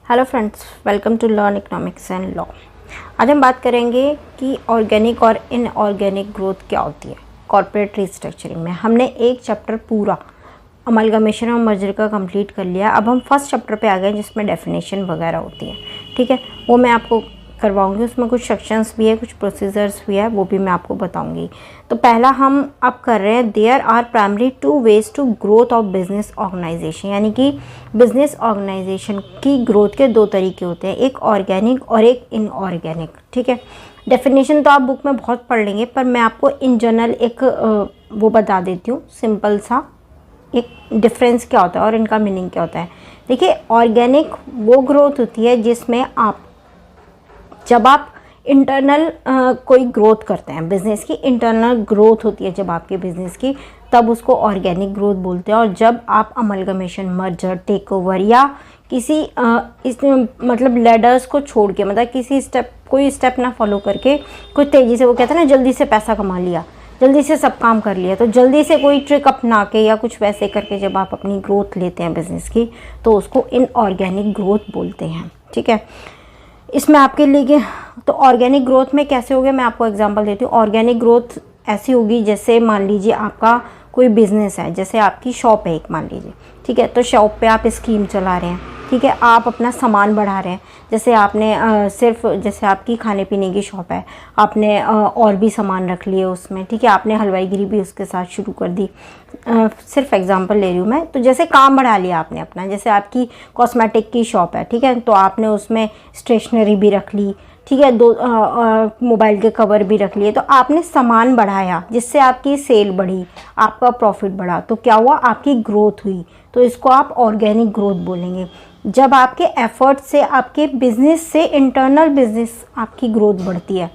Hello friends, welcome to learn economics and law. आज हम बात करेंगे कि ऑर्गेनिक और इनऑर्गेनिक ग्रोथ क्या होती है कॉर्पोरेट रिस्ट्रक्चरिंग में। हमने एक चैप्टर पूरा अमलगमेशन और मर्जर का कंप्लीट कर लिया। अब हम फर्स्ट चैप्टर पे आ गए जिसमें डेफिनेशन वगैरह होती है। ठीक है, वो मैं आपको करवाऊंगी। उसमें कुछ सेक्शंस भी है, कुछ प्रोसीजर्स भी है, वो भी मैं आपको बताऊंगी। तो पहला हम अब कर रहे हैं, there are primary two ways to growth of business organisation. यानी कि बिजनेस ऑर्गेनाइजेशन की ग्रोथ के दो तरीके होते हैं, एक ऑर्गेनिक और एक इनऑर्गेनिक। ठीक है, डेफिनेशन तो आप बुक में बहुत पढ़ लेंगे, पर मैं आपको इन जनरल एक वो बता देती हूँ, सिंपल सा एक डिफरेंस क्या होता है और इनका मीनिंग क्या होता है। देखिए, ऑर्गेनिक वो ग्रोथ होती है जिसमें जब आप इंटरनल कोई ग्रोथ करते हैं, बिजनेस की इंटरनल ग्रोथ होती है जब आपके बिजनेस की, तब उसको ऑर्गेनिक ग्रोथ बोलते हैं। और जब आप अमलगमेशन, मर्जर, टेक ओवर या किसी मतलब लेडर्स को छोड़ के, मतलब किसी कोई स्टेप ना फॉलो करके कुछ तेज़ी से, वो कहते हैं ना, जल्दी से पैसा कमा लिया, जल्दी से सब काम कर लिया, तो जल्दी से कोई ट्रिक अपना के या कुछ वैसे करके जब आप अपनी ग्रोथ लेते हैं बिजनेस की, तो उसको इनऑर्गेनिक ग्रोथ बोलते हैं। ठीक है, इसमें आपके लिए तो ऑर्गेनिक ग्रोथ में कैसे होगा, मैं आपको एग्जांपल देती हूँ। ऑर्गेनिक ग्रोथ ऐसी होगी जैसे मान लीजिए आपका कोई बिजनेस है, जैसे आपकी शॉप है एक, मान लीजिए। ठीक है, तो शॉप पे आप स्कीम चला रहे हैं। ठीक है, आप अपना सामान बढ़ा रहे हैं। जैसे आपने सिर्फ, जैसे आपकी खाने पीने की शॉप है, आपने और भी सामान रख लिए उसमें। ठीक है, आपने हलवाईगिरी भी उसके साथ शुरू कर दी। सिर्फ एग्जांपल ले रही हूँ मैं। तो जैसे काम बढ़ा लिया आपने अपना, जैसे आपकी कॉस्मेटिक की शॉप है। ठीक है, तो आपने उसमें स्टेशनरी भी रख ली। ठीक है, दो मोबाइल के कवर भी रख लिए। तो आपने सामान बढ़ाया जिससे आपकी सेल बढ़ी, आपका प्रॉफिट बढ़ा, तो क्या हुआ, आपकी ग्रोथ हुई। तो इसको आप ऑर्गेनिक ग्रोथ बोलेंगे। जब आपके एफर्ट से, आपके बिजनेस से, इंटरनल बिजनेस आपकी ग्रोथ बढ़ती है।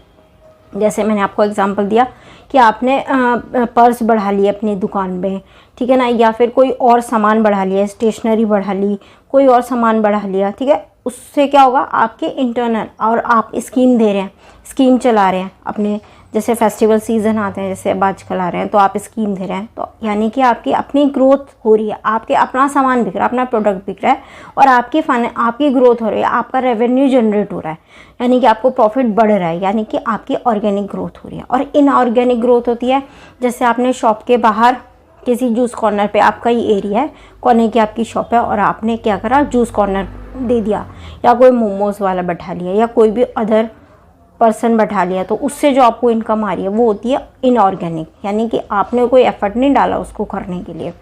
जैसे मैंने आपको एग्जांपल दिया कि आपने पर्स बढ़ा ली अपनी दुकान में। ठीक है ना, या फिर कोई और सामान बढ़ा लिया, स्टेशनरी बढ़ा ली, कोई और सामान बढ़ा लिया। ठीक है, उससे क्या होगा, आपके इंटरनल, और आप स्कीम दे रहे हैं, स्कीम चला रहे हैं अपने, जैसे फेस्टिवल सीज़न आते हैं, जैसे अब आजकल आ रहे हैं, तो आप स्कीम दे रहे हैं। तो यानी कि आपकी अपनी ग्रोथ हो रही है, आपके अपना सामान बिक रहा है, अपना प्रोडक्ट बिक रहा है, और आपकी ग्रोथ हो रही है, आपका रेवेन्यू जनरेट हो रहा है, यानी कि आपको प्रॉफिट बढ़ रहा है, यानी कि आपकी ऑर्गेनिक ग्रोथ हो रही है। और इनऑर्गेनिक ग्रोथ होती है, जैसे आपने शॉप के बाहर किसी जूस कॉर्नर पे, आपका ही एरिया है, कोने की आपकी शॉप है, और आपने क्या करा, जूस कॉर्नर दे दिया, या कोई मोमोज वाला बैठा लिया, या कोई भी अदर पर्सन बैठा लिया, तो उससे जो आपको इनकम आ रही है वो होती है इनऑर्गेनिक, यानी कि आपने कोई एफर्ट नहीं डाला उसको करने के लिए।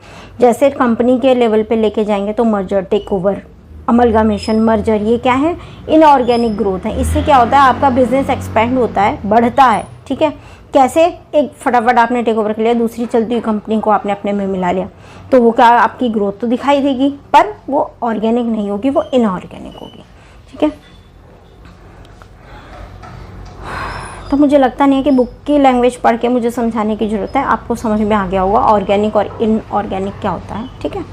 जैसे कंपनी के लेवल पे लेके जाएंगे तो merger, takeover, amalgamation, merger, ये क्या है, इनऑर्गेनिक ग्रोथ है। इससे क्या होता है, आपका बिजनेस एक्सपेंड होता है, बढ़ता है। ठीक है, कैसे, एक फटाफट आपने टेक ओवर कर लिया, दूसरी चलती हुई कंपनी को आपने अपने में मिला लिया, तो वो क्या, आपकी ग्रोथ तो दिखाई देगी, पर वो ऑर्गेनिक नहीं होगी, वो इनऑर्गेनिक होगी। ठीक है, तो मुझे लगता नहीं है कि बुक की लैंग्वेज पढ़ के मुझे समझाने की ज़रूरत है, आपको समझ में आ गया होगा ऑर्गेनिक और इनऑर्गेनिक क्या होता है। ठीक है।